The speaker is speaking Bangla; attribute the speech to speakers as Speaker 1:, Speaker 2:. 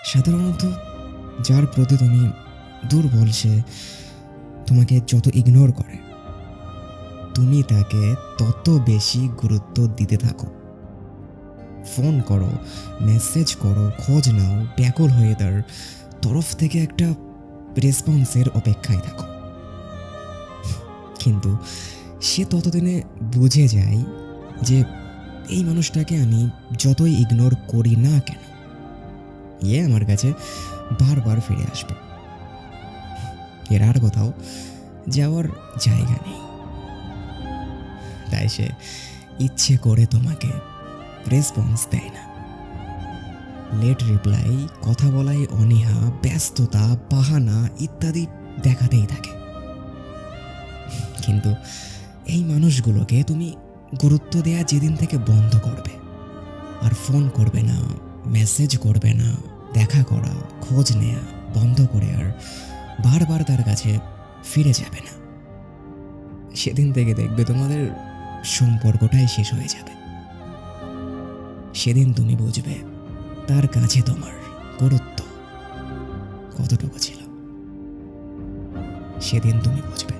Speaker 1: সাধারণত যার প্রতি তুমি দুর্বল, সে তোমাকে যত ইগনোর করে, তুমি তাকে তত বেশি গুরুত্ব দিতে থাকো। ফোন করো, মেসেজ করো, খোঁজ নাও, ব্যাকুল হয়ে তার তরফ থেকে একটা রেসপন্সের অপেক্ষায় থাকো। কিন্তু সে ততদিনে বুঝে যায় যে এই মানুষটাকে আমি যতই ইগনোর করি না কেন, আমার কাছে বারবার ফিরে আসবে। এর আর কোথাও যাওয়ার জায়গা নেই। তাই সে ইচ্ছে করে তোমাকে রেসপন্স দেয় না। লেট রিপ্লাই, কথা বলায় অনীহা, ব্যস্ততা, বাহানা ইত্যাদি দেখাতেই থাকে। কিন্তু এই মানুষগুলোকে তুমি গুরুত্ব দেয়া যেদিন থেকে বন্ধ করবে, আর ফোন করবে না, মেসেজ করবে না, দেখা করা, খোঁজ নেয়া বন্ধ করে আর বারবার তার কাছে ফিরে যাবে না, সেদিন থেকে দেখবে তোমাদের সম্পর্কটাই শেষ হয়ে যাবে। সেদিন তুমি বুঝবে তার কাছে তোমার গুরুত্ব কতটুকু ছিল। সেদিন তুমি বুঝবে।